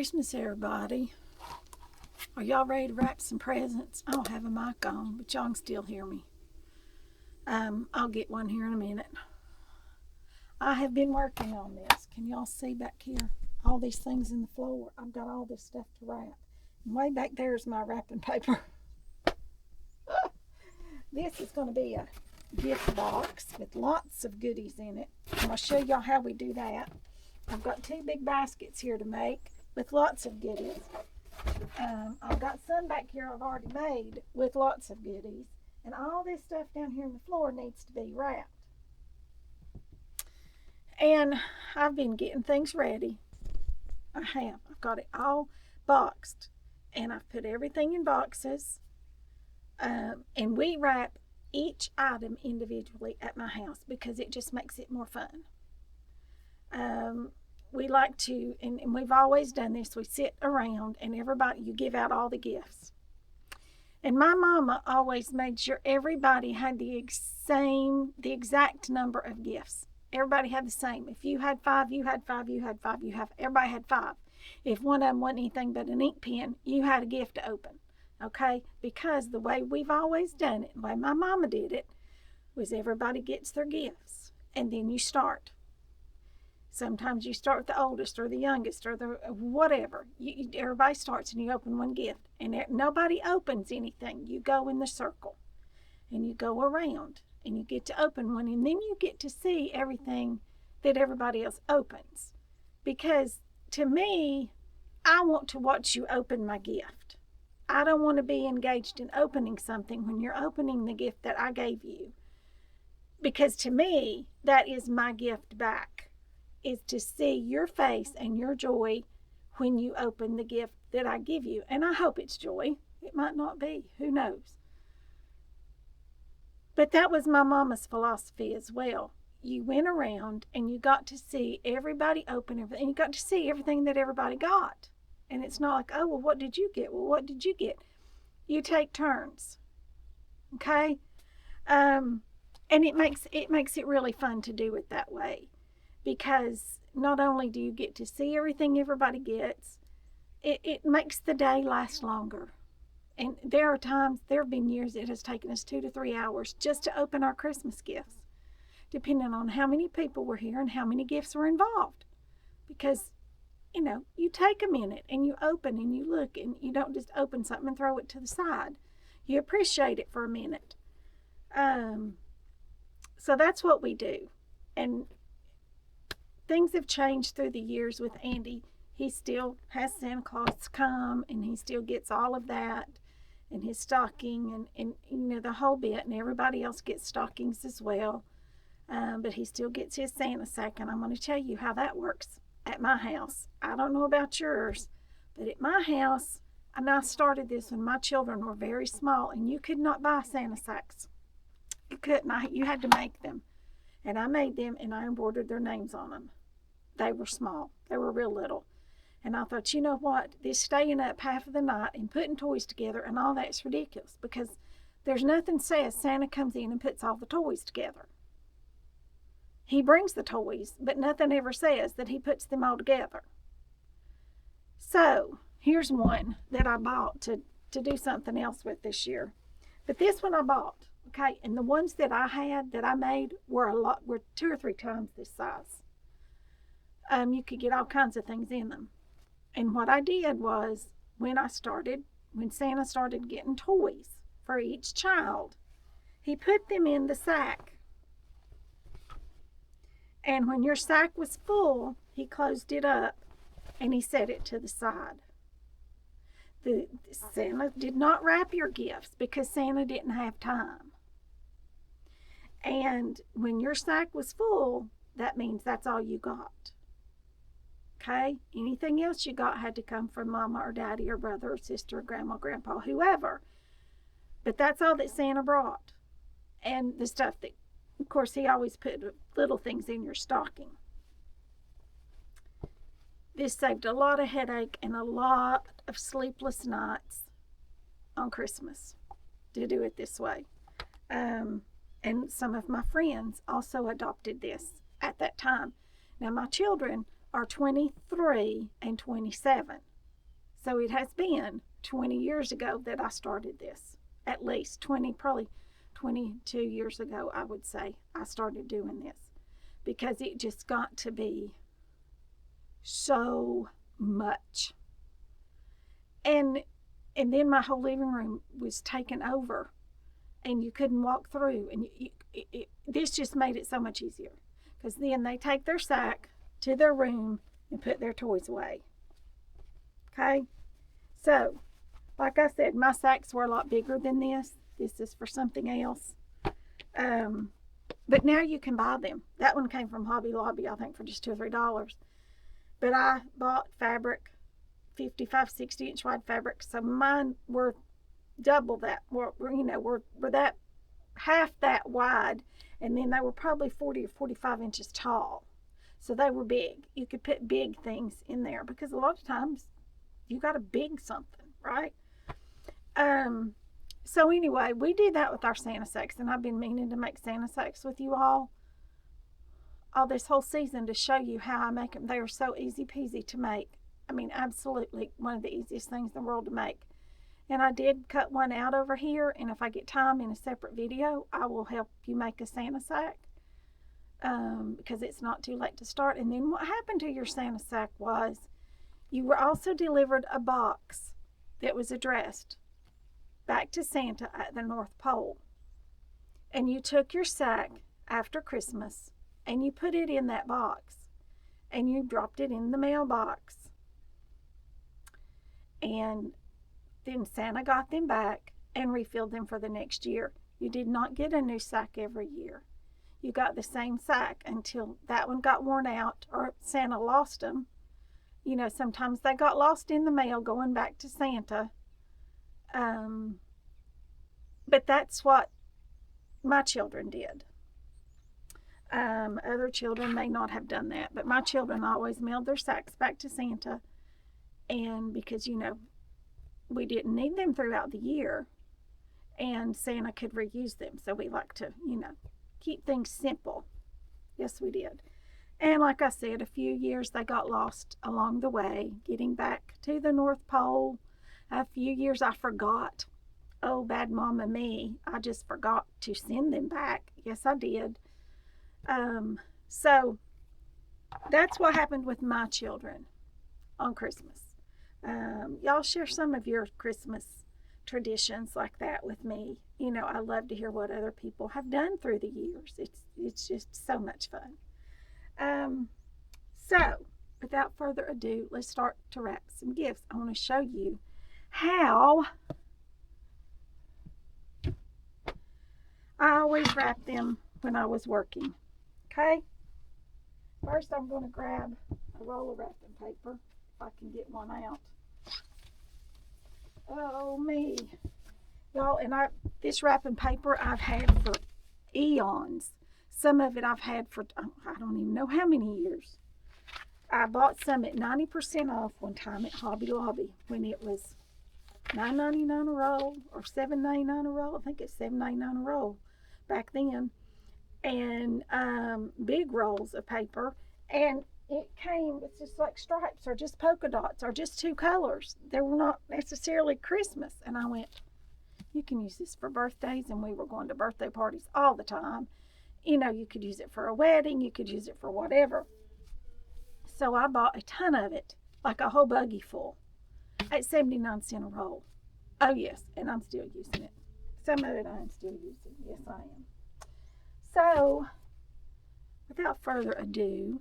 Christmas, everybody. Are y'all ready to wrap some presents? I don't have a mic on, but y'all can still hear me. I'll get one here in a minute. I have been working on this. Can y'all see back here? All these things in the floor. I've got all this stuff to wrap. And way back there is my wrapping paper. This is going to be a gift box with lots of goodies in it. And I'll show y'all how we do that. I've got 2 big baskets here to make with lots of goodies. I've got some back here I've already made with lots of goodies. And all this stuff down here on the floor needs to be wrapped. And I've been getting things ready. I have. I've got it all boxed. And I've put everything in boxes. And we wrap each item individually at my house because it just makes it more fun. We like to, and we've always done this, we sit around and everybody, you give out all the gifts. And my mama always made sure everybody had the exact number of gifts. Everybody had the same. If you had 5, you had 5, you had 5, everybody had 5. If one of them wasn't anything but an ink pen, you had a gift to open. Okay? Because the way we've always done it, the way my mama did it, was everybody gets their gifts. And then you start. Sometimes you start with the oldest or the youngest or the whatever. Everybody starts and you open one gift. And nobody opens anything. You go in the circle. And you go around. And you get to open one. And then you get to see everything that everybody else opens. Because to me, I want to watch you open my gift. I don't want to be engaged in opening something when you're opening the gift that I gave you. Because to me, that is my gift back. Is to see your face and your joy when you open the gift that I give you. And I hope it's joy. It might not be. Who knows? But that was my mama's philosophy as well. You went around and you got to see everybody open everything. And you got to see everything that everybody got. And it's not like, oh, well, what did you get? Well, what did you get? You take turns. Okay? And it makes it really fun to do it that way. Because not only do you get to see everything everybody gets, it makes the day last longer. And there have been years it has taken us 2 to 3 hours just to open our Christmas gifts, depending on how many people were here and how many gifts were involved. Because, you take a minute and you open and you look and you don't just open something and throw it to the side. You appreciate it for a minute. So that's what we do. And things have changed through the years with Andy. He still has Santa Claus come and he still gets all of that and his stocking and the whole bit, and everybody else gets stockings as well. But he still gets his Santa sack, and I'm going to tell you how that works at my house. I don't know about yours, but at my house, and I started this when my children were very small, and you could not buy Santa sacks. You couldn't. You had to make them. And I made them and I embroidered their names on them. They were small. They were real little. And I thought, you know what? This staying up half of the night and putting toys together and all that's ridiculous, because there's nothing says Santa comes in and puts all the toys together. He brings the toys, but nothing ever says that he puts them all together. So here's one that I bought to do something else with this year. But this one I bought, okay? And the ones that I made were 2 or 3 times this size. You could get all kinds of things in them. And what I did was, when Santa started getting toys for each child, he put them in the sack. And when your sack was full, he closed it up and he set it to the side. Santa did not wrap your gifts because Santa didn't have time. And when your sack was full, that means that's all you got. Okay? Anything else you got had to come from mama or daddy or brother or sister or grandma, grandpa, whoever. But that's all that Santa brought. And the stuff that, of course, he always put little things in your stocking. This saved a lot of headache and a lot of sleepless nights on Christmas to do it this way. And some of my friends also adopted this at that time. Now, my children are 23 and 27. So it has been 20 years ago that I started this. At least 20, probably 22 years ago, I would say, I started doing this. Because it just got to be so much. And then my whole living room was taken over. And you couldn't walk through. And this just made it so much easier. Because then they take their sack to their room and put their toys away. Okay? So, like I said, my sacks were a lot bigger than this. This is for something else. But now you can buy them. That one came from Hobby Lobby, I think, for just $2 or $3. But I bought fabric, 55, 60-inch wide fabric. So mine were double that. Were that half that wide. And then they were probably 40 or 45 inches tall. So they were big. You could put big things in there because a lot of times you got a big something, right? So anyway, we do that with our Santa sacks, and I've been meaning to make Santa sacks with you all this whole season to show you how I make them. They are so easy peasy to make. I mean, absolutely one of the easiest things in the world to make. And I did cut one out over here, and if I get time in a separate video, I will help you make a Santa sack because it's not too late to start. And then what happened to your Santa sack was you were also delivered a box that was addressed back to Santa at the North Pole. And you took your sack after Christmas and you put it in that box and you dropped it in the mailbox. And then Santa got them back and refilled them for the next year. You did not get a new sack every year. You got the same sack until that one got worn out or Santa lost them. You know, sometimes they got lost in the mail going back to Santa. But that's what my children did. Other children may not have done that, but my children always mailed their sacks back to Santa. And because, you know, we didn't need them throughout the year and Santa could reuse them. So we like to, you know, keep things simple. Yes, we did. And like I said, a few years they got lost along the way, getting back to the North Pole. A few years I forgot. Oh, bad mama me. I just forgot to send them back. Yes, I did. So that's what happened with my children on Christmas. Y'all share some of your Christmas traditions like that with me. You know, I love to hear what other people have done through the years. It's just so much fun. So without further ado, let's start to wrap some gifts. I want to show you how I always wrap them when I was working. Okay? First, I'm going to grab a roll of wrapping paper, if I can get one out. Oh, me. Y'all, and this wrapping paper I've had for eons. Some of it I've had for, I don't even know how many years. I bought some at 90% off one time at Hobby Lobby when it was $9.99 a roll or $7.99 a roll. I think it's $7.99 a roll back then. And big rolls of paper. And it came with just like stripes or just polka dots or just two colors. They were not necessarily Christmas. And I went, you can use this for birthdays. And we were going to birthday parties all the time. You know, you could use it for a wedding. You could use it for whatever. So I bought a ton of it, like a whole buggy full, at 79 cents a roll. Oh, yes, and I'm still using it. Some of it I am still using. Yes, I am. So, without further ado,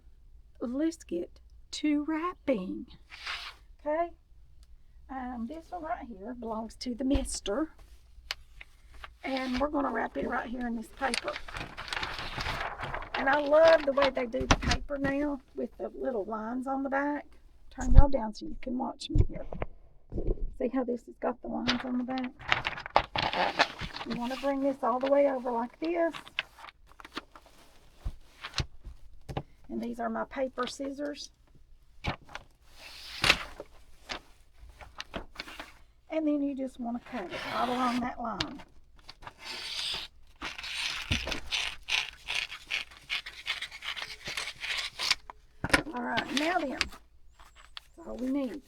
let's get to wrapping. Okay? This one right here belongs to the mister. And we're going to wrap it right here in this paper. And I love the way they do the paper now with the little lines on the back. Turn y'all down so you can watch me here. See how this has got the lines on the back? You want to bring this all the way over like this. And these are my paper scissors. And then you just want to cut it right along that line. Alright, now then, that's all we need.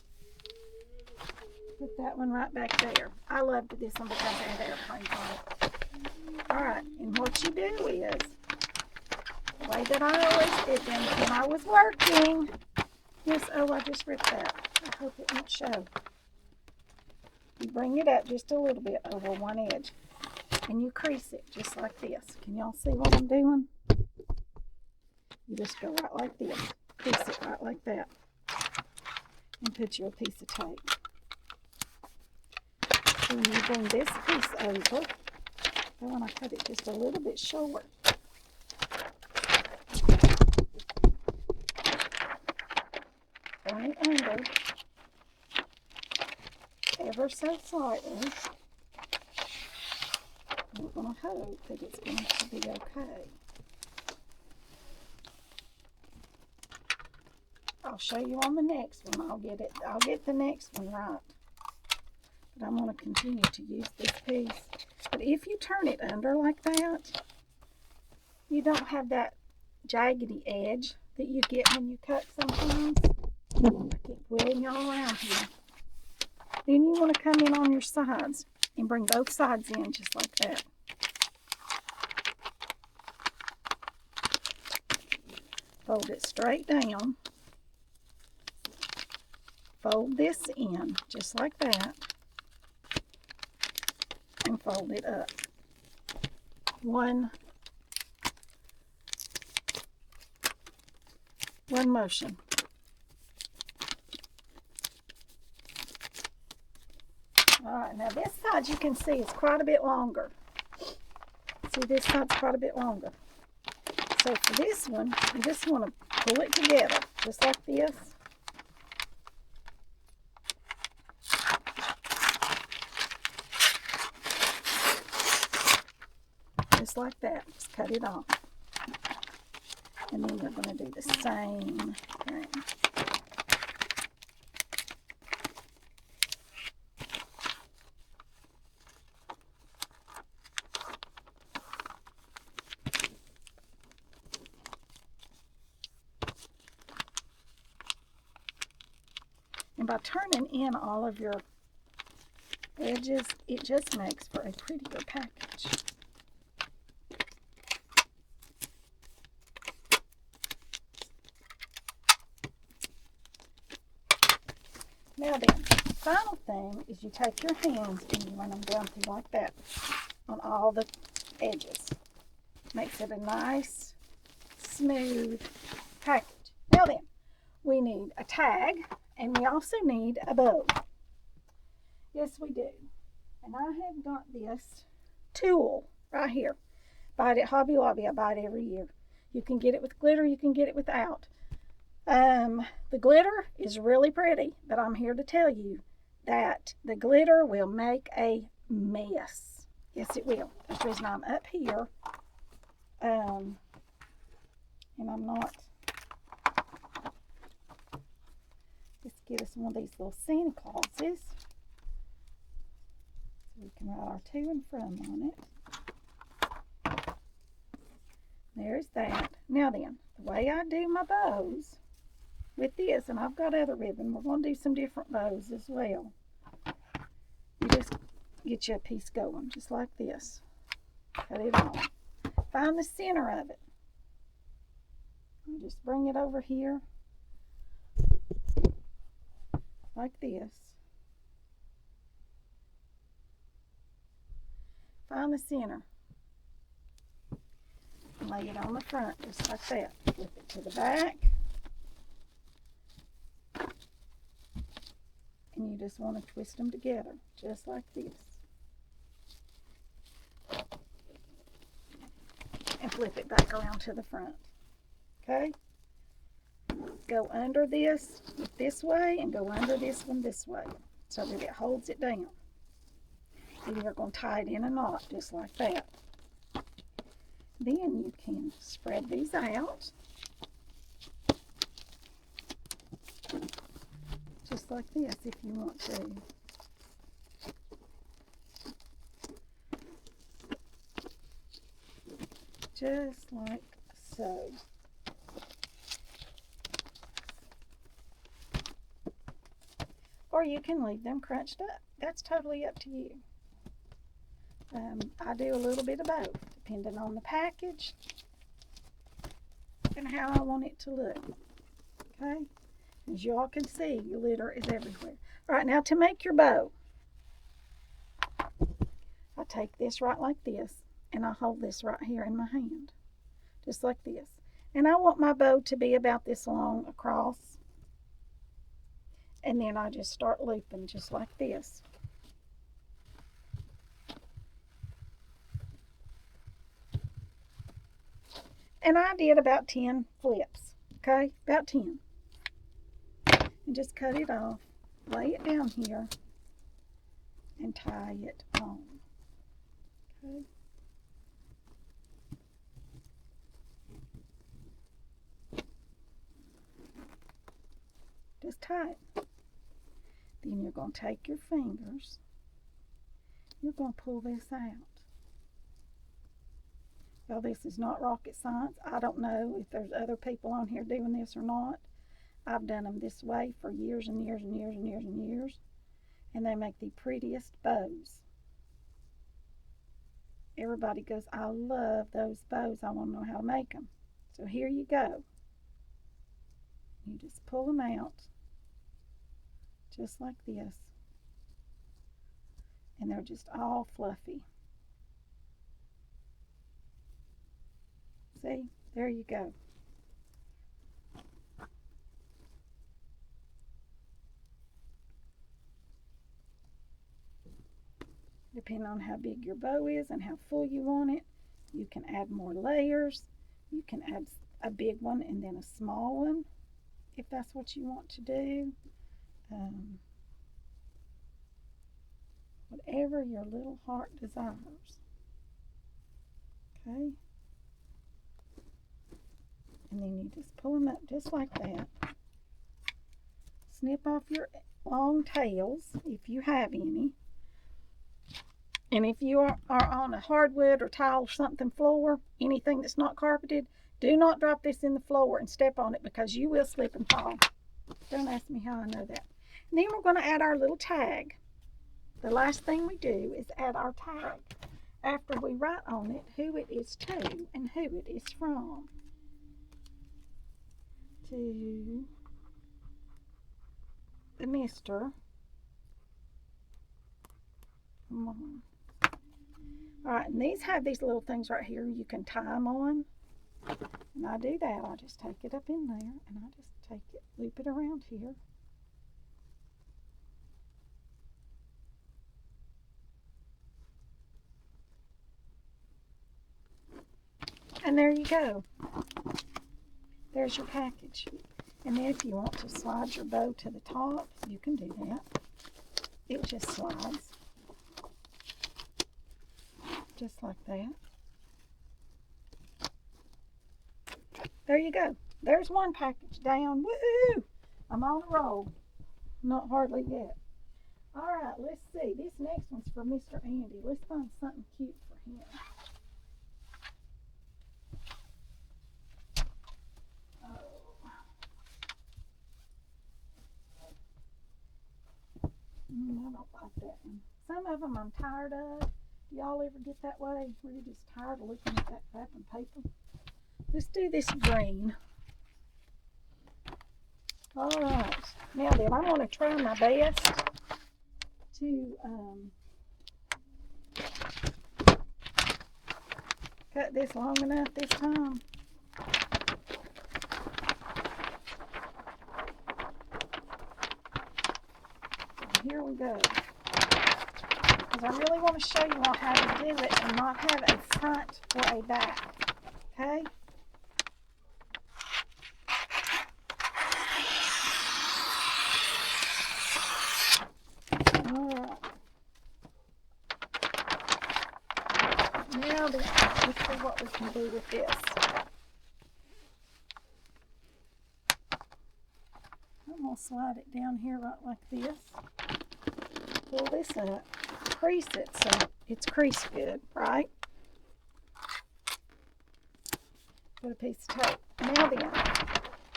Put that one right back there. I loved this one because it had airplanes on it. Alright, and what you do is, the way that I always did them when I was working, yes, oh, I just ripped that. I hope it won't show. You bring it up just a little bit over one edge, and you crease it just like this. Can y'all see what I'm doing? You just go right like this, crease it right like that, and put you a piece of tape. Then you bring this piece over. I want to cut it just a little bit short. Bring it under ever so slightly. We're going to hope that it's going to be okay. I'll show you on the next one. I'll get the next one right. But I'm going to continue to use this piece. But if you turn it under like that, you don't have that jaggedy edge that you get when you cut sometimes. I keep wheeling y'all around here. Then you want to come in on your sides and bring both sides in just like that. Fold it straight down. Fold this in just like that. And fold it up. One motion. Alright, now this side you can see is quite a bit longer. See, this side's quite a bit longer. So for this one, you just want to pull it together, just like this. Just like that. Just cut it off. And then you're going to do the same thing. And by turning in all of your edges, it just makes for a prettier package. Now then, the final thing is you take your hands and you run them down through like that on all the edges. Makes it a nice, smooth package. Now then, we need a tag and we also need a bow. Yes, we do. And I have got this tulle right here. Buy it at Hobby Lobby. I buy it every year. You can get it with glitter. You can get it without. The glitter is really pretty, but I'm here to tell you that the glitter will make a mess. Yes, it will. That's the reason I'm up here. And I'm not. Let's get us one of these little Santa Clauses. So we can write our to and from on it. There's that. Now then, the way I do my bows with this, and I've got other ribbon, we're going to do some different bows as well. You just get you a piece going, just like this. Cut it on. Find the center of it. And just bring it over here, like this. Find the center. And lay it on the front, just like that. Flip it to the back. And you just want to twist them together, just like this. And flip it back around to the front. Okay? Go under this way and go under this one this way so that it holds it down. Then you're going to tie it in a knot just like that. Then you can spread these out just like this if you want to. Just like so. or you can leave them crunched up. That's totally up to you. I do a little bit of both, depending on the package and how I want it to look. Okay? As y'all can see, your litter is everywhere. All right, now to make your bow, I take this right like this, and I hold this right here in my hand, just like this. And I want my bow to be about this long across. And then I just start looping just like this. And I did about 10 flips, okay? About 10. And just cut it off, lay it down here, and tie it on, okay? Just tie it. Then you're going to take your fingers, you're going to pull this out. Well, this is not rocket science. I don't know if there's other people on here doing this or not. I've done them this way for years and years and years and years and years. And they make the prettiest bows. Everybody goes, I love those bows. I want to know how to make them. So here you go. You just pull them out just like this. And they're just all fluffy. See, there you go. Depending on how big your bow is and how full you want it, you can add more layers. You can add a big one and then a small one if that's what you want to do. Whatever your little heart desires. Okay? And then you just pull them up just like that. Snip off your long tails if you have any. And if you are on a hardwood or tile or something floor, anything that's not carpeted, do not drop this in the floor and step on it because you will slip and fall. Don't ask me how I know that. And then we're going to add our little tag. The last thing we do is add our tag after we write on it who it is to and who it is from. To the Mr. Come on. Alright, and these have these little things right here you can tie them on. And I do that. I just take it up in there and I just take it, loop it around here. And there you go. There's your package. And then if you want to slide your bow to the top, you can do that. It just slides. Just like that. There you go. There's one package down. Woohoo! I'm on a roll. Not hardly yet. Alright, let's see. This next one's for Mr. Andy. Let's find something cute for him. I don't like that one. Some of them I'm tired of. Do y'all ever get that way where you're just tired of looking at that crap and paper? Let's do this green. Alright. Now then, I'm going to try my best to cut this long enough this time. Here we go. Because I really want to show you all how to do it and not have a front or a back. Okay? Alright. Now then, let's see what we can do with this. I'm going to slide it down here right like this. Pull this up, crease it so it's creased good, right? Put a piece of tape. Now then,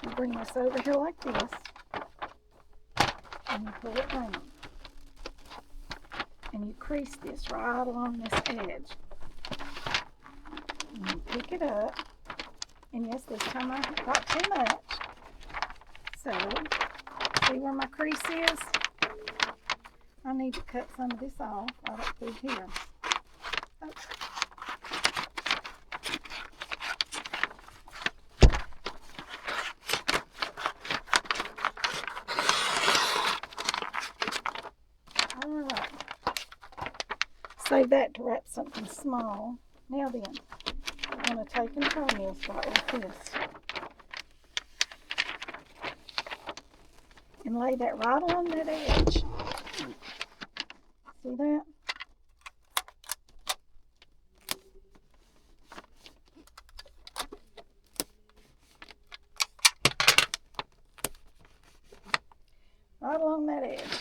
you bring this over here like this. and you pull it down. And you crease this right along this edge. And you pick it up. And yes, this time I got too much. So, see where my crease is? I need to cut some of this off right up through here. Oh. Alright. Save that to wrap something small. Now then, I'm going to take and turn this right like this. And lay that right along that edge. See that? Right along that edge.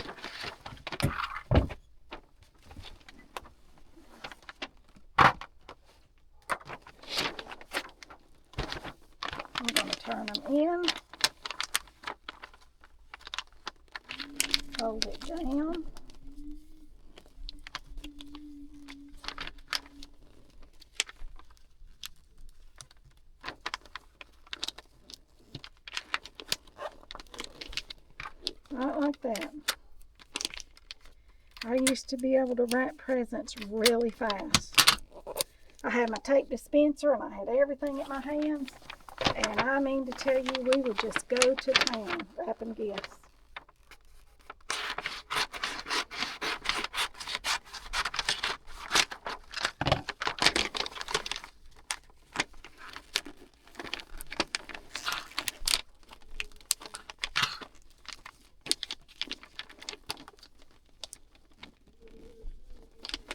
I'm going to turn them in. Hold it down. Right like that. I used to be able to wrap presents really fast. I had my tape dispenser and I had everything in my hands. And I mean to tell you, we would just go to town wrapping gifts.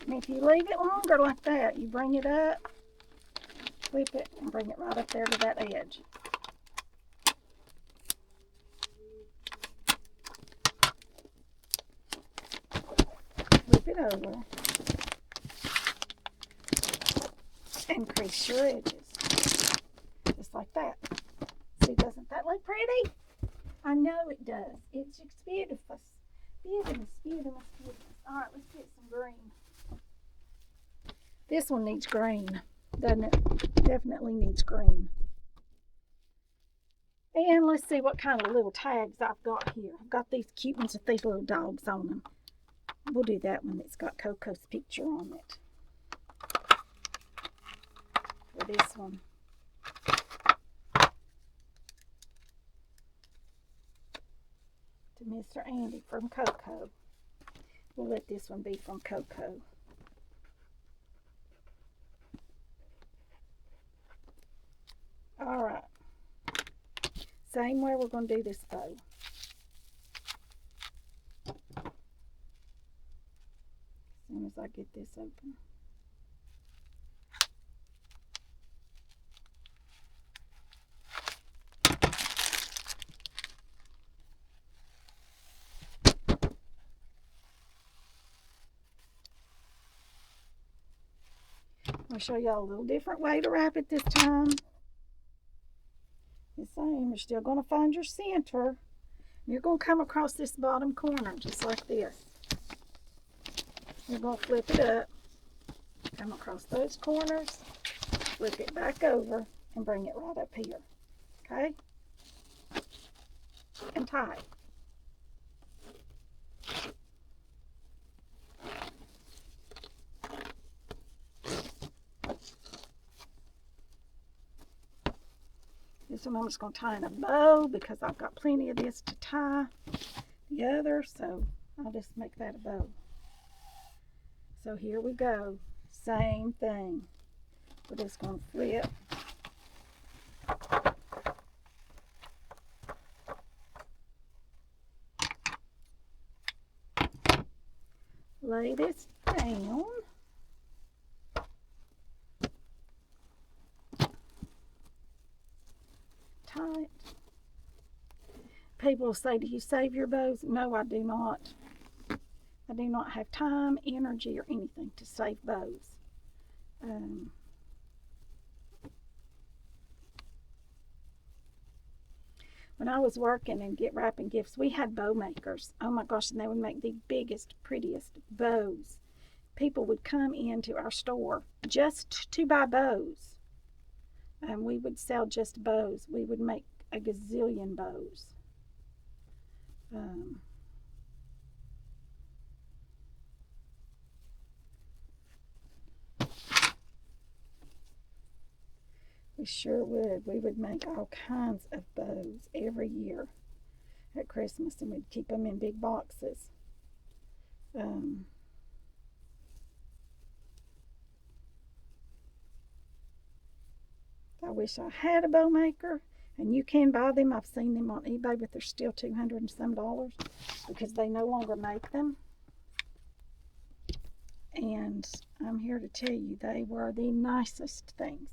And if you leave it longer like that, you bring it up, flip it, and bring it right up there to that edge. Flip it over and crease your edges, just like that. See, doesn't that look pretty? I know it does. It's just beautiful. Beautiful, beautiful, beautiful. All right, let's get some green. This one needs green, doesn't it? Definitely needs green. And let's see what kind of little tags I've got here. I've got these cute ones with these little dogs on them. We'll do that one that's got Coco's picture on it. For this one. To Mr. Andy from Coco. We'll let this one be from Coco. Alright. Same way we're going to do this bow. As soon as I get this open. I'll show y'all a little different way to wrap it this time. The same, you're still going to find your center. You're going to come across this bottom corner just like this. You're going to flip it up, come across those corners, flip it back over, and bring it right up here. Okay? And tie it. This one I'm just going to tie in a bow because I've got plenty of this to tie the other, so I'll just make that a bow. So here we go. Same thing. We're just going to flip. Lay this down. Tight. People say, do you save your bows? No, I do not. I do not have time, energy, or anything to save bows. when I was working and wrapping gifts, we had bow makers. Oh my gosh, and they would make the biggest, prettiest bows. People would come into our store just to buy bows. And we would sell just bows. We would make a gazillion bows. We sure would. We would make all kinds of bows every year at Christmas, and we'd keep them in big boxes. I wish I had a bow maker, and you can buy them. I've seen them on eBay, but they're still $200 and some because they no longer make them. And I'm here to tell you, they were the nicest things.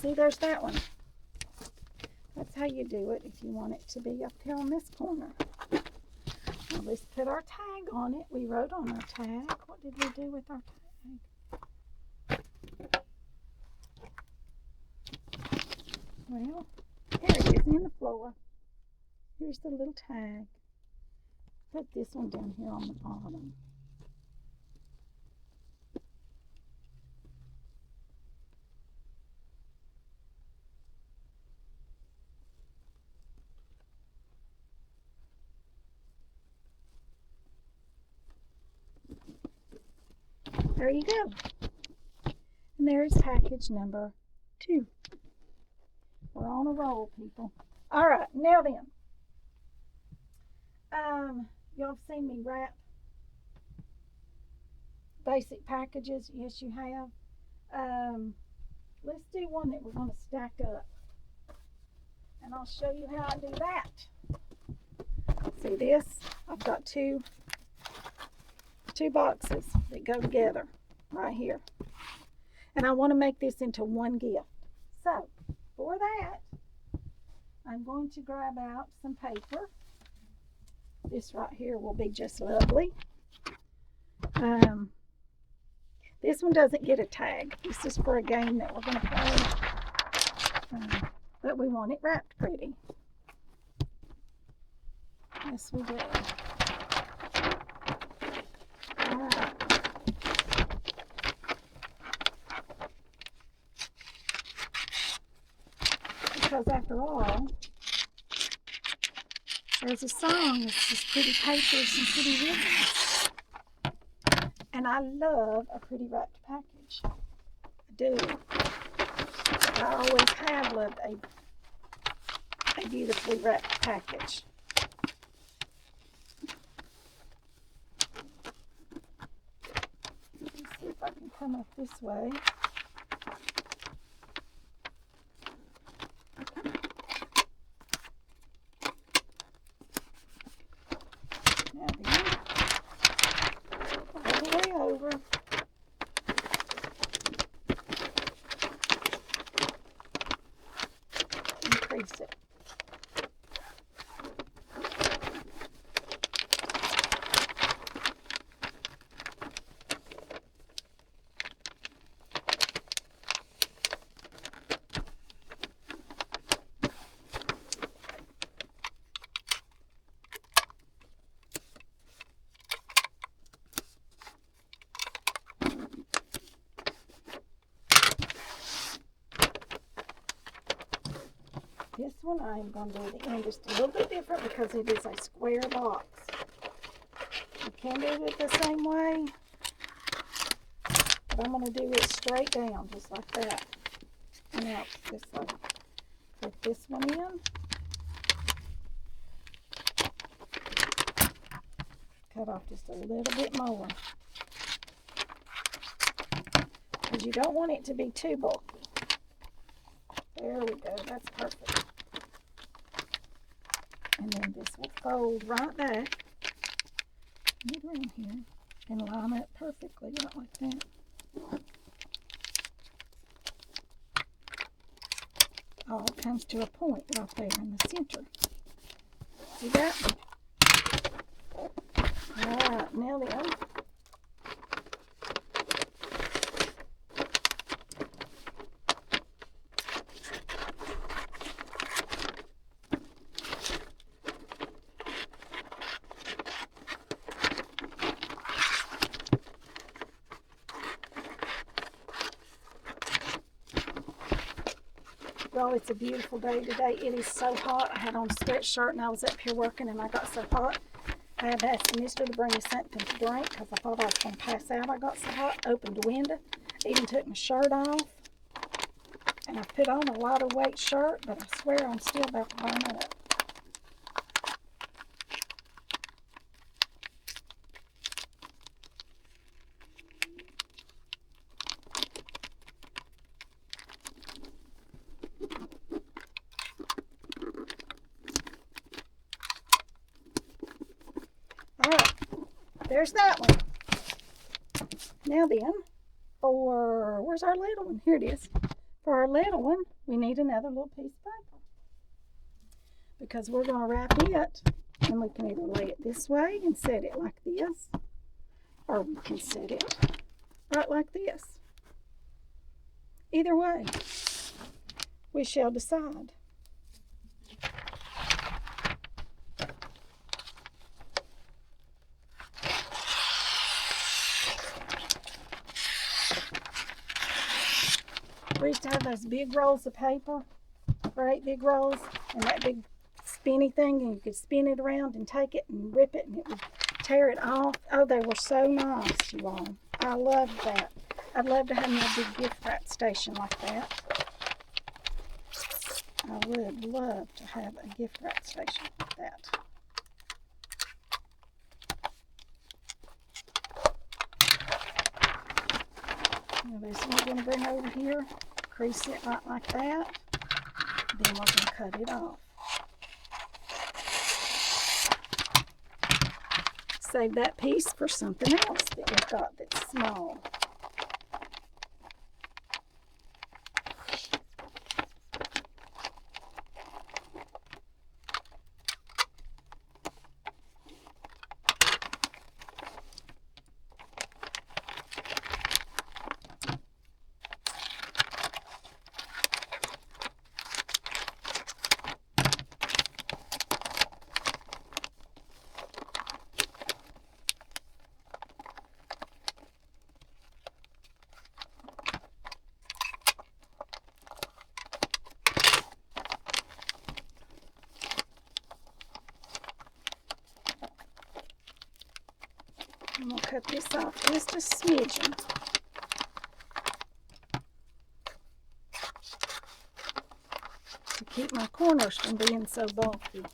See, there's that one. That's how you do it if you want it to be up here on this corner. Now let's put our tag on it. We wrote on our tag. What did we do with our tag? Well, here it is in the floor. Here's the little tag. Put this one down here on the bottom. There you go. And there's package number 2. We're on a roll, people. All right, now then. Y'all have seen me wrap basic packages. Yes, you have. Let's do one that we're going to stack up. And I'll show you how I do that. See this? I've got two boxes that go together right here. And I want to make this into one gift. So, for that, I'm going to grab out some paper. This right here will be just lovely. This one doesn't get a tag. This is for a game that we're going to play. But we want it wrapped pretty. Yes, we do. Alright. Because after all, there's a song that's just pretty papers and pretty ribbons. And I love a pretty wrapped package. I do. I always have loved a beautifully wrapped package. Let's see if I can come up this way. Now then, all the way over. Increase it. This one I am going to do the end just a little bit different because it is a square box. You can do it the same way, but I'm going to do it straight down just like that. Now, this way. Put this one in. Cut off just a little bit more. Because you don't want it to be too bulky. There we go, that's perfect. And then this will fold right back. Get around here and line up perfectly, right like that. All comes to a point right there in the center. See that? Alright, now then. y'all, it's a beautiful day today. It is so hot. I had on a sweatshirt and I was up here working and I got so hot. I had to ask the mister to bring me something to drink because I thought I was going to pass out. I got so hot. Opened the window. Even took my shirt off. And I put on a lighter weight shirt, but I swear I'm still about to burn up. Alright, there's that one. Now then, where's our little one? Here it is. For our little one, we need another little piece of paper. Because we're going to wrap it, and we can either lay it this way and set it like this, or we can set it right like this. Either way, we shall decide. We used to have those big rolls of paper, great big rolls, and that big spinny thing, and you could spin it around and take it and rip it, and it would tear it off. Oh, they were so nice, you all. I loved that. I'd love to have my big gift wrap station like that. I would love to have a gift wrap station like that. Now this one we're going to bring over here, crease it right like that. Then we're going to cut it off. Save that piece for something else that we've got that's small. I'm going to cut this off just a smidgen. To keep my corners from being so bulky.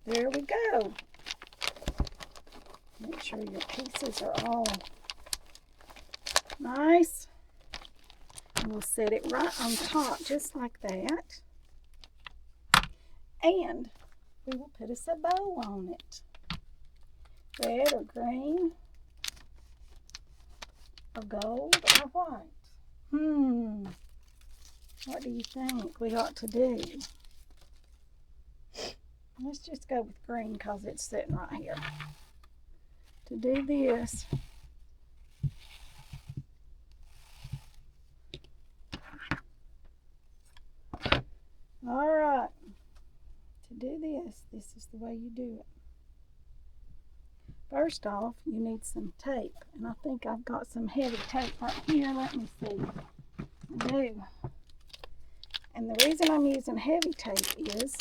There we go. Make sure your pieces are all nice. And we'll set it right on top just like that. And we will put us a bow on it. Red or green or gold or white. What do you think we ought to do? Let's just go with green because it's sitting right here. To do this, all right, to do this is the way you do it. First off, you need some tape, and I think I've got some heavy tape right here. Let me see. I do. And the reason I'm using heavy tape is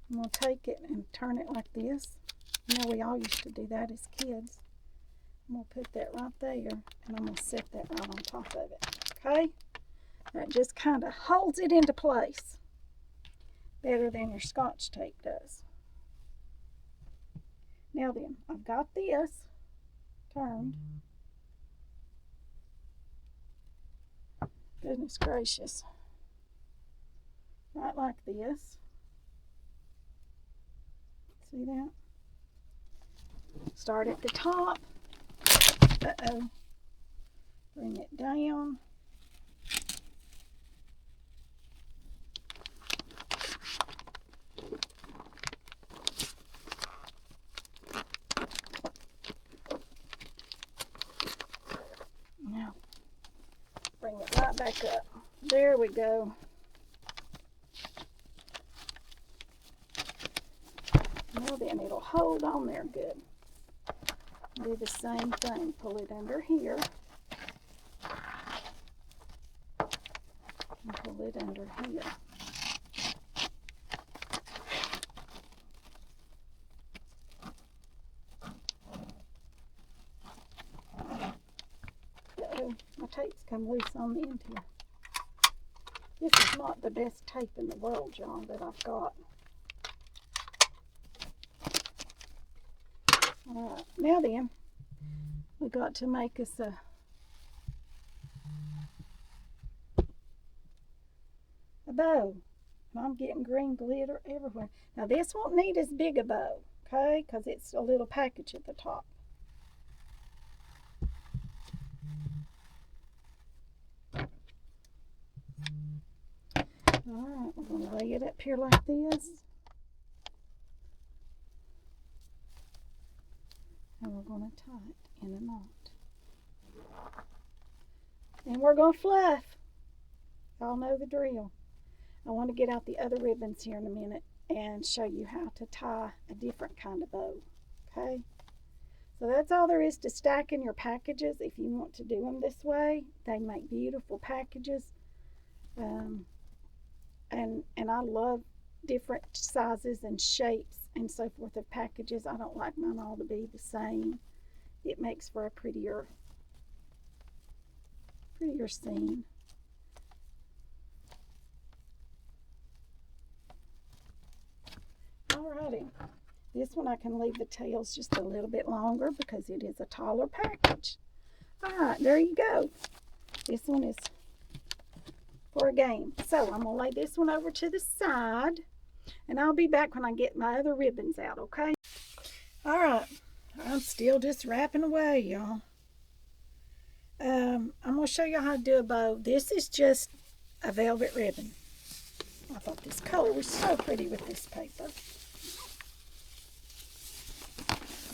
I'm going to take it and turn it like this. You know, we all used to do that as kids. I'm going to put that right there, and I'm going to set that right on top of it. Okay? That just kind of holds it into place better than your Scotch tape does. Now then, I've got this turned. Goodness gracious. Right like this. See that? Start at the top. Uh-oh. Bring it down. back up. There we go. Well, then it'll hold on there good. Do the same thing. Pull it under here. And pull it under here. My tape's come loose on the end here. This is not the best tape in the world, John, that I've got. Alright, now then, we got to make us a bow. And I'm getting green glitter everywhere. Now this won't need as big a bow, okay, because it's a little package at the top. Alright, we're going to lay it up here like this. And we're going to tie it in a knot. And we're going to fluff. Y'all know the drill. I want to get out the other ribbons here in a minute and show you how to tie a different kind of bow. Okay? So that's all there is to stacking your packages. If you want to do them this way, they make beautiful packages. And I love different sizes and shapes and so forth of packages. I don't like mine all to be the same. It makes for a prettier scene. Alrighty, this one I can leave the tails just a little bit longer because it is a taller package. Alright, there you go. This one is for a game. So I'm going to lay this one over to the side, and I'll be back when I get my other ribbons out, okay? Alright, I'm still just wrapping away, y'all. I'm going to show you how to do a bow. This is just a velvet ribbon. I thought this color was so pretty with this paper.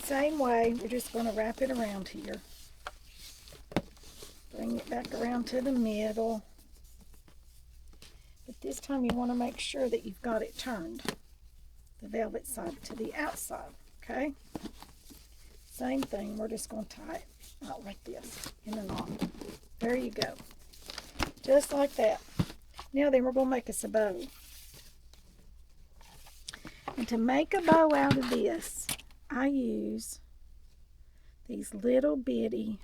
Same way, we're just going to wrap it around here. Bring it back around to the middle. But this time you want to make sure that you've got it turned, the velvet side to the outside, okay? Same thing, we're just going to tie it out like this in a knot. There you go. Just like that. Now then, we're going to make us a bow. And to make a bow out of this, I use these little bitty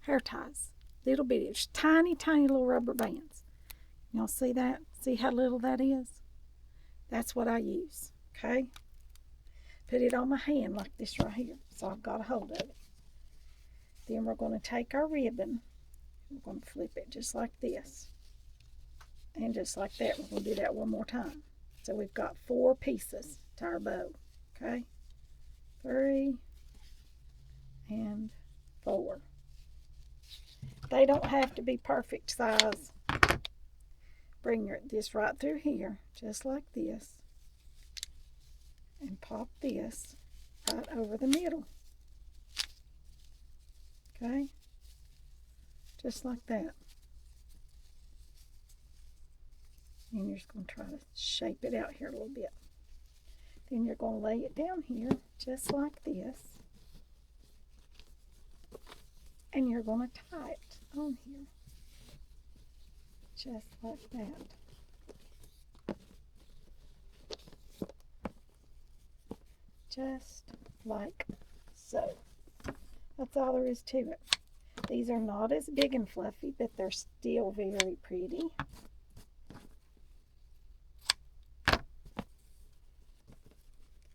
hair ties. Little bitty, tiny, tiny little rubber bands. Y'all see that? See how little that is? That's what I use, okay? Put it on my hand like this right here, so I've got a hold of it. Then we're going to take our ribbon, we're going to flip it just like this. And just like that, we're going to do that one more time. So we've got 4 pieces to our bow, okay? 3 and 4. They don't have to be perfect size. Bring this right through here, just like this, and pop this right over the middle. Okay? Just like that. And you're just going to try to shape it out here a little bit. Then you're going to lay it down here, just like this. And you're going to tie it on here. Just like that. Just like so. That's all there is to it. These are not as big and fluffy, but they're still very pretty.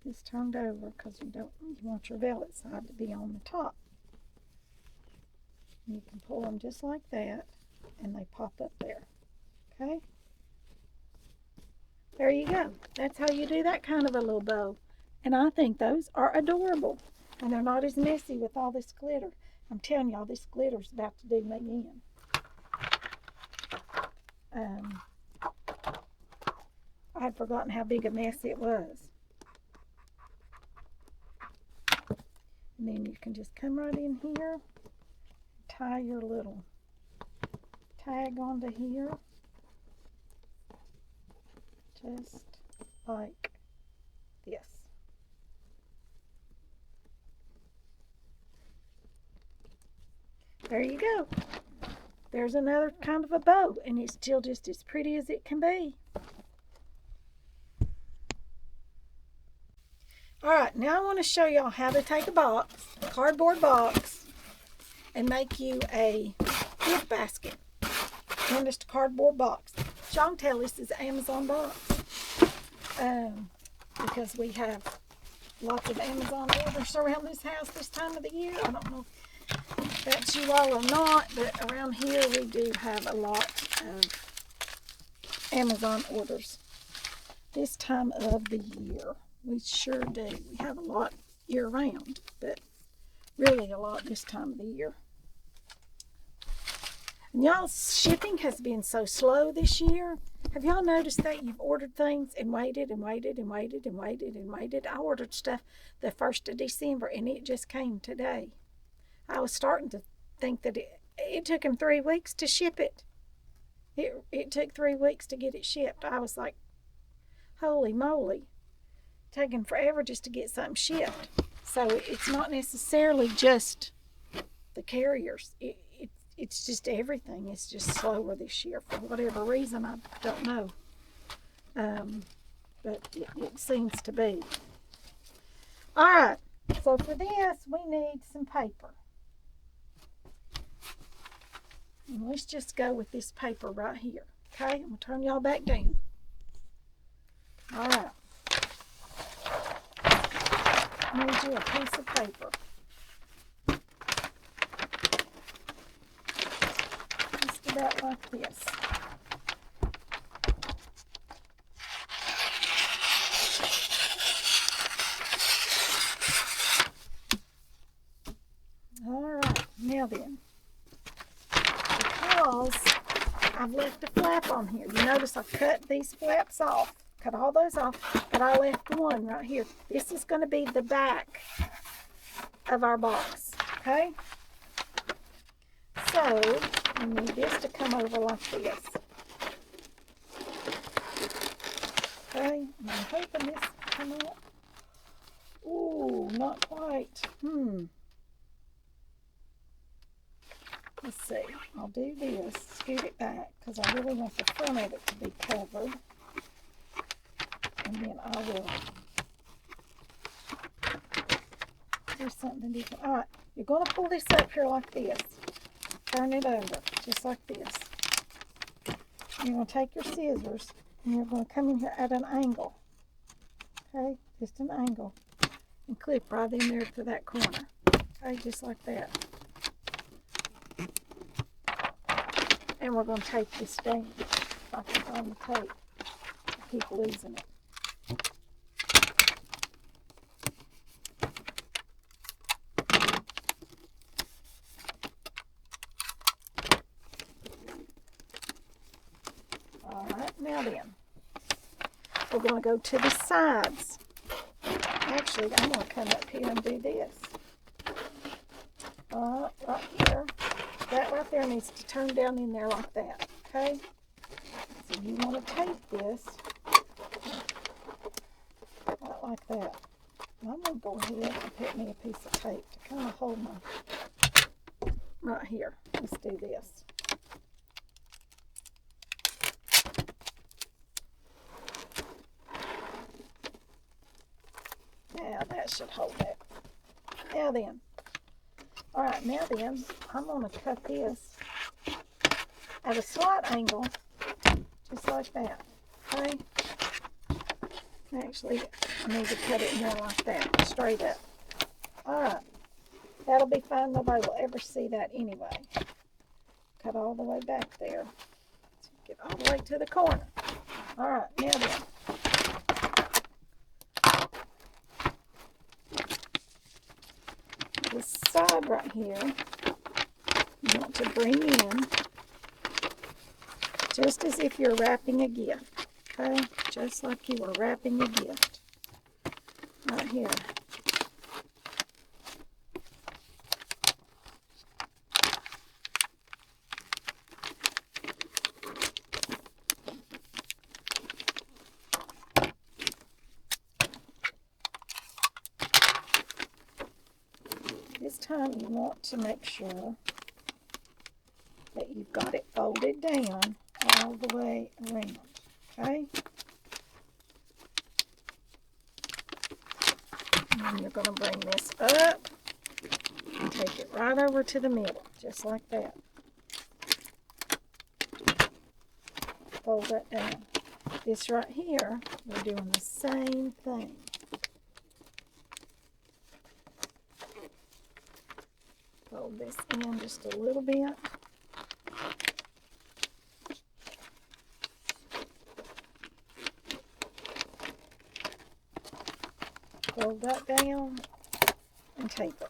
This turned over because you want your velvet side to be on the top. You can pull them just like that, and they pop up there. Okay? There you go. That's how you do that kind of a little bow. And I think those are adorable. And they're not as messy with all this glitter. I'm telling y'all, this glitter's about to do me in. I had forgotten how big a mess it was. And then you can just come right in here, tie your little tag onto here, just like this. There you go. There's another kind of a bow, and it's still just as pretty as it can be. Alright, now I want to show y'all how to take a box, a cardboard box, and make you a gift basket. And just a cardboard box. Y'all can tell this is an Amazon box. Because we have lots of Amazon orders around this house this time of the year. I don't know if that's you all or not, but around here we do have a lot of Amazon orders this time of the year. We sure do. We have a lot year round, but really a lot this time of the year. And y'all, shipping has been so slow this year. Have y'all noticed that? You've ordered things and waited and waited and waited and waited and waited. I ordered stuff the 1st of December and it just came today. I was starting to think that it took them 3 weeks to ship it. It took 3 weeks to get it shipped. I was like, holy moly. Taking forever just to get something shipped. So it's not necessarily just the carriers. It's just everything. It's just slower this year for whatever reason. I don't know. But it seems to be. Alright, so for this we need some paper. And let's just go with this paper right here. Okay, I'm going to turn y'all back down. Alright. I need you a piece of paper. Just about like this. Alright, now then, because I've left a flap on here, you notice I cut these flaps off. Cut all those off, but I left one right here. This is going to be the back of our box, okay? So, we need this to come over like this. Okay, I'm hoping this will come up. Ooh, not quite. Let's see, I'll do this, scoot it back, because I really want the front of it to be covered. And then I will do something different. Alright, you're going to pull this up here like this. Turn it over, just like this. You're going to take your scissors, and you're going to come in here at an angle. Okay, just an angle. And clip right in there to that corner. Okay, just like that. And we're going to tape this down. Like it's on the tape. Keep losing it. Now then, we're going to go to the sides. Actually, I'm going to come up here and do this. Right here. That right there needs to turn down in there like that. Okay? So you want to tape this right like that. And I'm going to go ahead and put me a piece of tape to kind of hold my right here. Let's do this. Now that should hold it. Now then. Alright, now then, I'm going to cut this at a slight angle, just like that. Okay? Actually, I need to cut it more like that, straight up. Alright. That'll be fine. Nobody will ever see that anyway. Cut all the way back there. Get all the way to the corner. Alright, now then. This side right here, you want to bring in just as if you're wrapping a gift, okay? Just like you were wrapping a gift, right here. time you want to make sure that you've got it folded down all the way around, okay? And then you're going to bring this up and take it right over to the middle, just like that. Fold that down. This right here, we're doing the same thing. Fold this in just a little bit. Fold that down and tape it.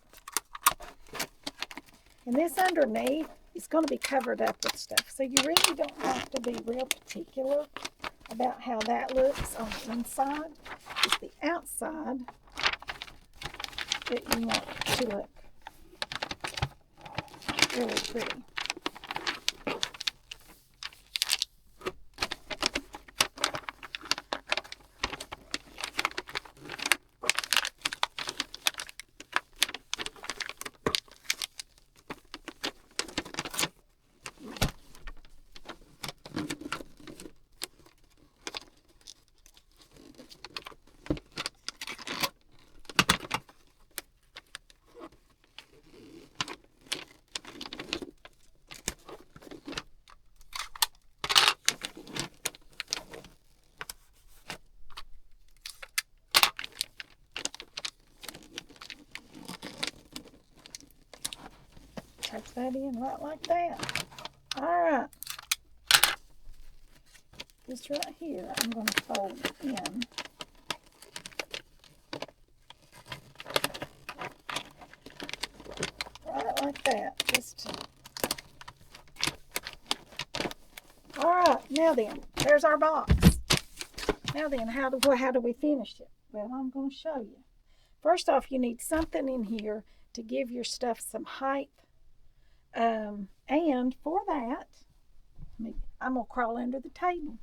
And this underneath is going to be covered up with stuff, so you really don't have to be real particular about how that looks on the inside. It's the outside that you want to look really pretty. Tuck that in right like that. Alright. This right here, I'm going to fold in. Right like that. Just. Alright, now then, there's our box. Now then, how do we finish it? Well, I'm going to show you. First off, you need something in here to give your stuff some height. And for that, I'm going to crawl under the table.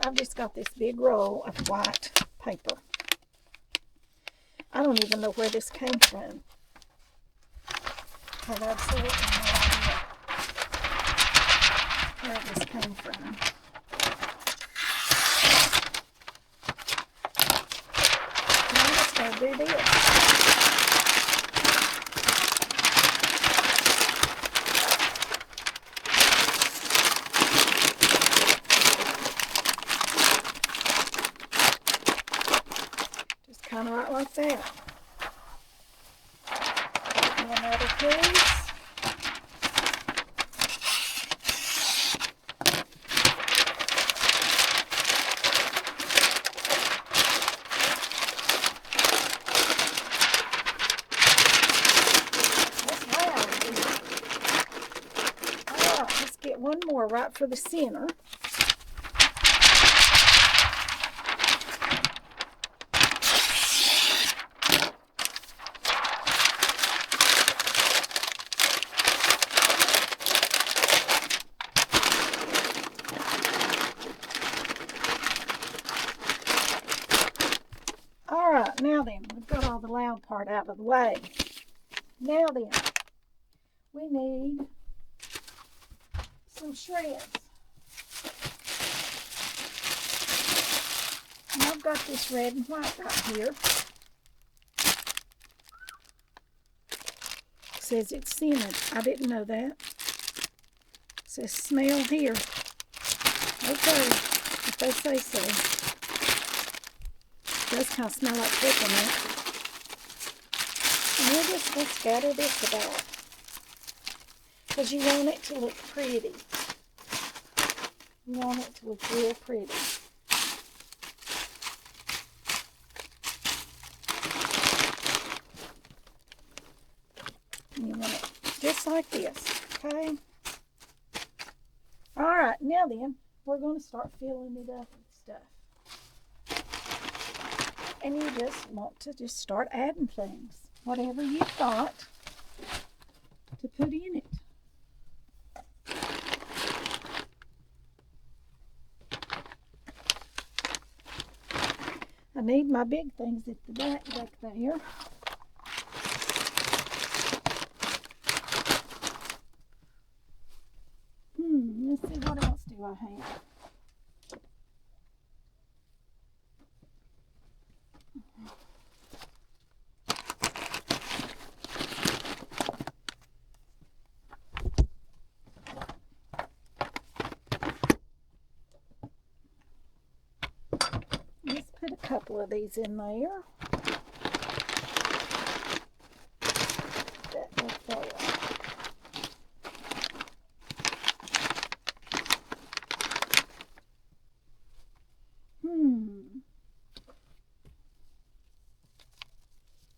I've just got this big roll of white paper. I don't even know where this came from. I have absolutely no idea where this came from. And I'm just going to do this. Just kind of right like that. And another piece. One more right for the center. All right, now then, we've got all the loud part out of the way. Now then, we need some shreds. And I've got this red and white right here. It says it's scented. I didn't know that. It says smell here. Okay, if they say so. It does kind of smell like peppermint. And we're just going to scatter this about, because you want it to look pretty. You want it to look real pretty. And you want it just like this, okay? Alright, now then, we're going to start filling it up with stuff. And you just want to just start adding things. Whatever you've got to put in it. I need my big things at the back there. Let's see, what else do I have? Let's put a couple of these in there.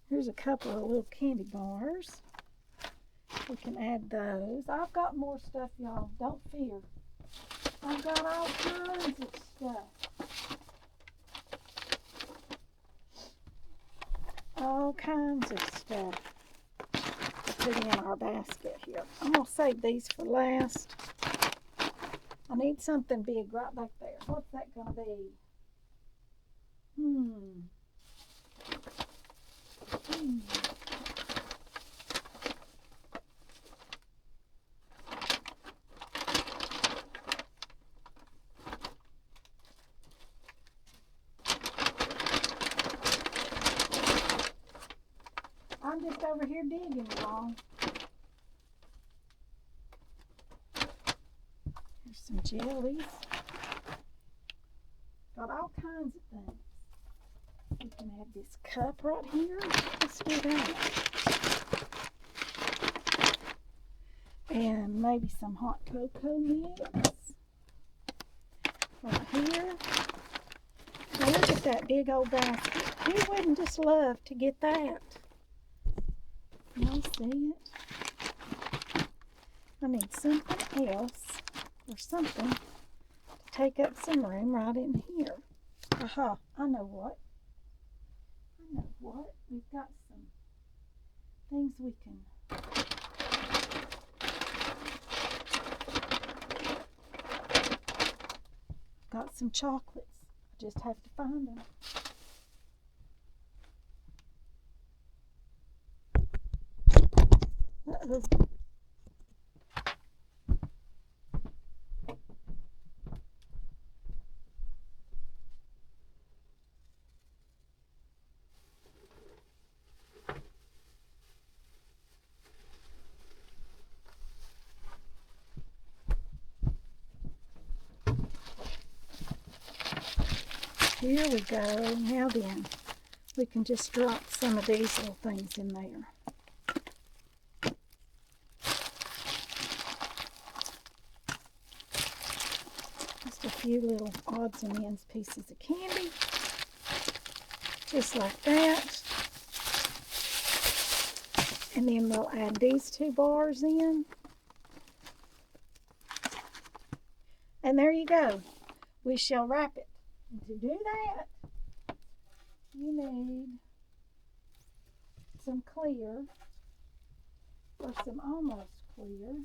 Here's a couple of little candy bars. We can add those. I've got more stuff, y'all. Don't fear. I've got all kinds of stuff. All kinds of stuff to put in our basket here. I'm going to save these for last. I need something big right back there. What's that going to be? I'm just over here digging, y'all. Here's some jellies. Got all kinds of things. We can add this cup right here. Let's do that. And maybe some hot cocoa mix right here. Now look at that big old basket. Who wouldn't just love to get that? Y'all see it? I need something else or something to take up some room right in here. Aha, I know what. We've got some things we can got some chocolates. I just have to find them. Uh-oh. Here we go. Now then, we can just drop some of these little things in there. Just a few little odds and ends pieces of candy. Just like that. And then we'll add these 2 bars in. And there you go. We shall wrap it. And to do that, you need some clear or some almost clear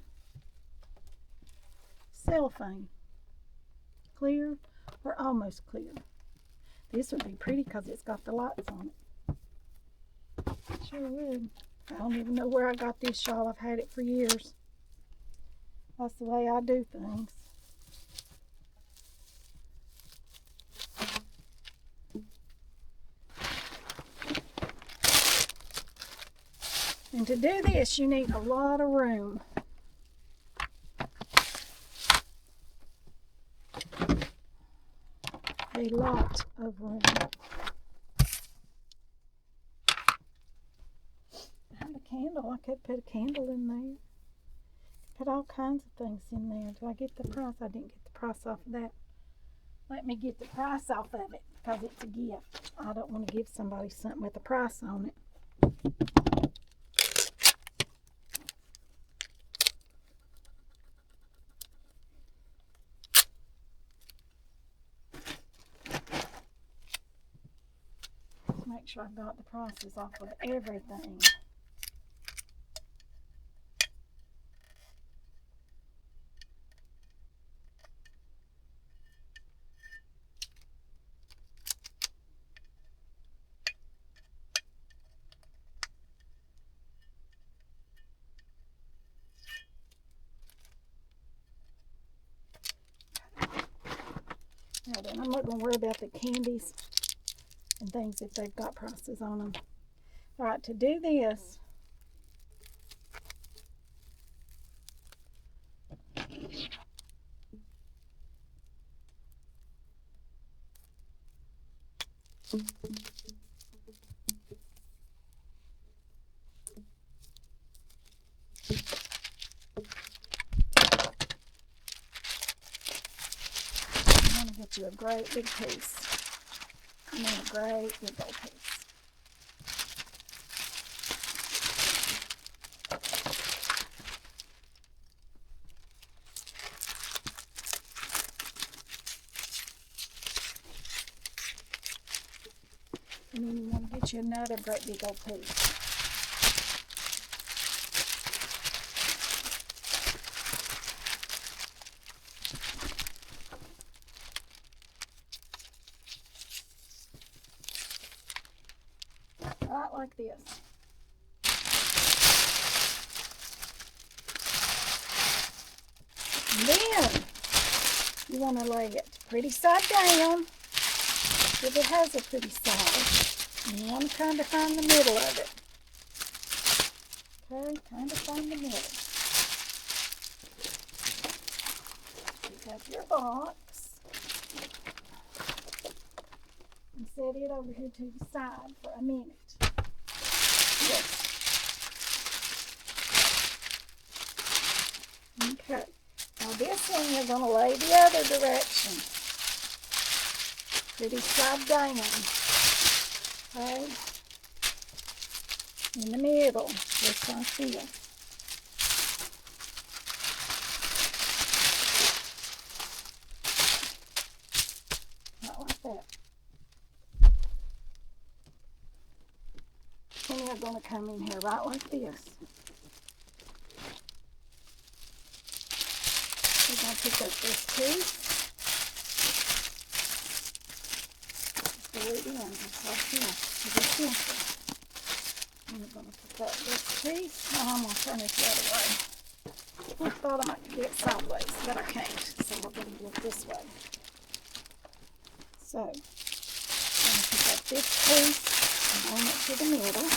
cellophane. Clear or almost clear. This would be pretty because it's got the lights on it. Sure would. I don't even know where I got this shawl. I've had it for years. That's the way I do things. And to do this, you need a lot of room. A lot of room. I have a candle. I could put a candle in there. Put all kinds of things in there. Do I get the price? I didn't get the price off of that. Let me get the price off of it because it's a gift. I don't want to give somebody something with a price on it. Make sure I've got the prices off of everything. going to worry about the candies and things if they've got prices on them. All right, to do this, I'm going to get you a great big piece. I mean a great big old piece. And then you want to get you another great big old piece. Right like this. And then you want to lay it pretty side down if it has a pretty side. And you want to kind of find the middle of it. Okay, kind of find the middle. You have your box. And set it over here to the side for a minute. Yes. Okay. Now this one you're going to lay the other direction. Pretty side down. Okay. In the middle. Just like this. Not like that. And you're going to come in here right like this. We're going to pick up this piece. Pull it in just like this. To the center. And we're going to pick up this piece. Now I'm going to turn it the other way. I thought I might get it sideways, but I can't. So we're going to do it this way. So, I'm going to pick up this piece and bring it to the middle.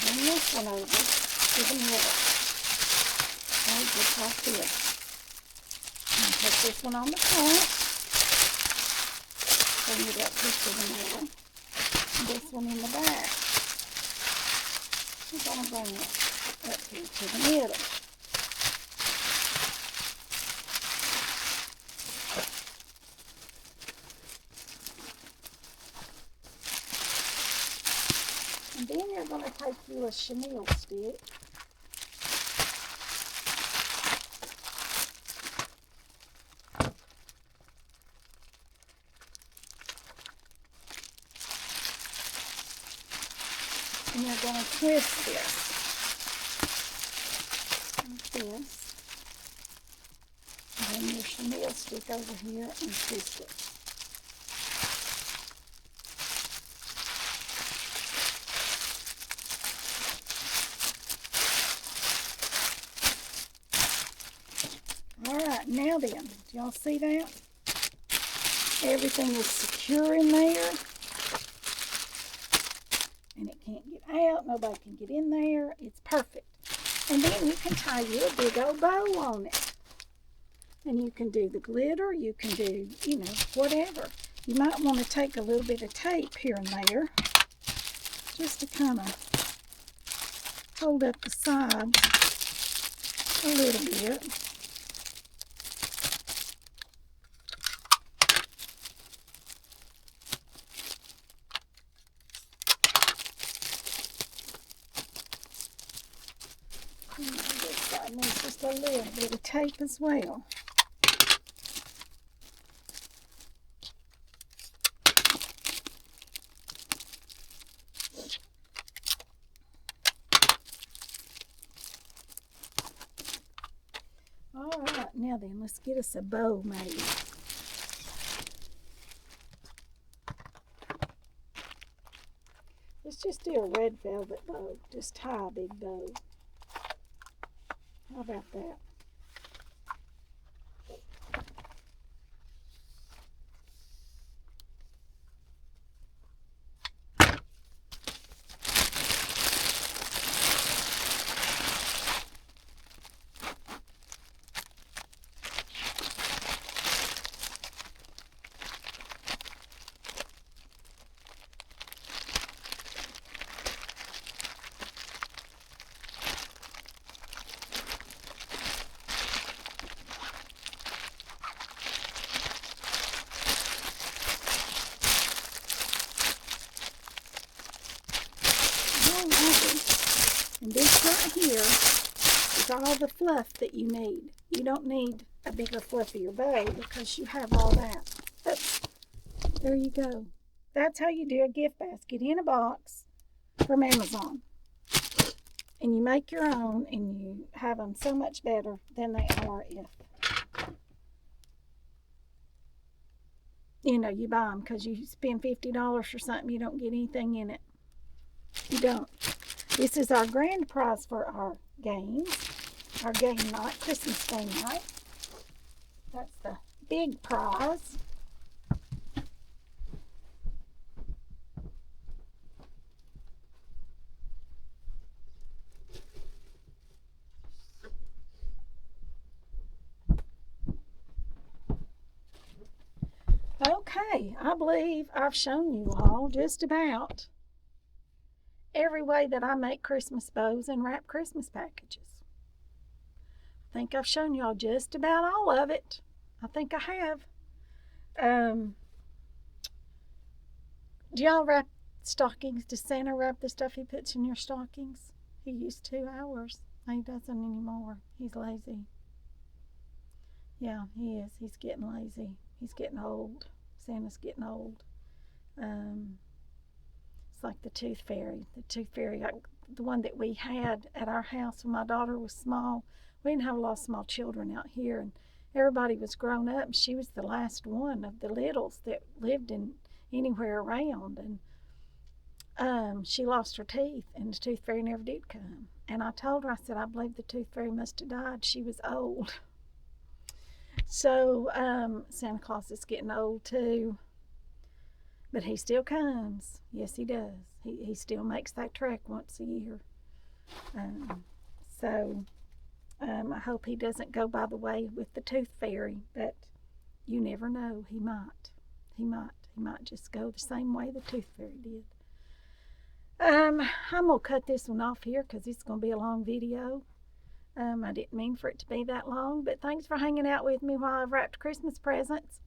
Bring this one over to the middle. Okay, just like this. And put this one on the front. Bring it up just to the middle. And this one in the back. We're going to bring it up here to the middle. And then you're going to take you a chenille stick. And you're going to twist this. Like this. And then your chenille stick over here and twist it. Alright, now then, do y'all see that? Everything is secure in there. And it can't get out, nobody can get in there. It's perfect. And then you can tie you a big old bow on it. And you can do the glitter, you can do, you know, whatever. You might want to take a little bit of tape here and there, just to kind of hold up the sides a little bit. This side needs just a little bit of tape as well. Alright, now then, let's get us a bow made. Let's just do a red velvet bow. Just tie a big bow. How about that? right here is all the fluff that you need. You don't need a bigger, fluffier bow because you have all that. But there you go. That's how you do a gift basket in a box from Amazon. And you make your own, and you have them so much better than they are if, you know, you buy them, because you spend $50 for something, you don't get anything in it. You don't. This is our grand prize for our games, our game night, Christmas game night. That's the big prize. Okay, I believe I've shown you all just about every way that I make Christmas bows and wrap Christmas packages. I think I've shown you all just about all of it. I think I have. Do y'all wrap stockings? Does Santa wrap the stuff he puts in your stockings? He used to ours. He doesn't anymore. He's lazy. Yeah, he is. He's getting lazy. He's getting old. Santa's getting old. It's like the Tooth Fairy. The Tooth Fairy, the one that we had at our house when my daughter was small. We didn't have a lot of small children out here, and everybody was grown up, and she was the last one of the littles that lived in anywhere around. And she lost her teeth, and the Tooth Fairy never did come. And I told her, I said, I believe the Tooth Fairy must have died. She was old. So Santa Claus is getting old too, but he still comes. Yes, he does. He still makes that trek once a year. I hope he doesn't go by the way with the Tooth Fairy, but you never know. He might. He might just go the same way the Tooth Fairy did. I'm gonna cut this one off here because it's gonna be a long video. I didn't mean for it to be that long, but thanks for hanging out with me while I wrapped Christmas presents.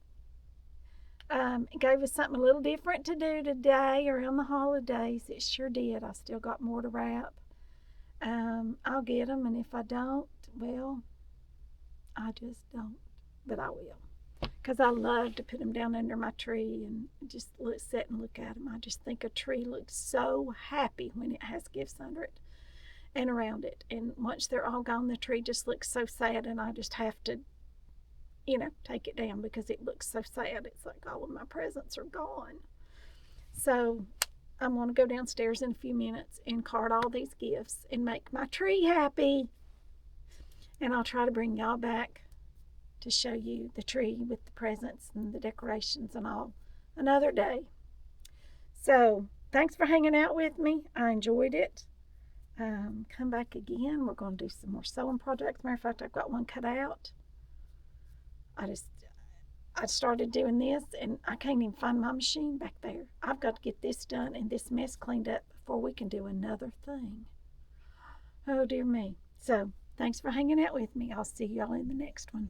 It gave us something a little different to do today around the holidays. It sure did. I still got more to wrap. I'll get them, and if I don't, well, I just don't. But I will, because I love to put them down under my tree and just sit and look at them. I just think a tree looks so happy when it has gifts under it and around it. And once they're all gone, the tree just looks so sad, and I just have to, take it down because it looks so sad. It's like all of my presents are gone. So I'm going to go downstairs in a few minutes and card all these gifts and make my tree happy. And I'll try to bring y'all back to show you the tree with the presents and the decorations and all another day. So thanks for hanging out with me. I enjoyed it. Come back again. We're going to do some more sewing projects. Matter of fact, I've got one cut out. I started doing this, and I can't even find my machine back there. I've got to get this done and this mess cleaned up before we can do another thing. Oh, dear me. So thanks for hanging out with me. I'll see y'all in the next one.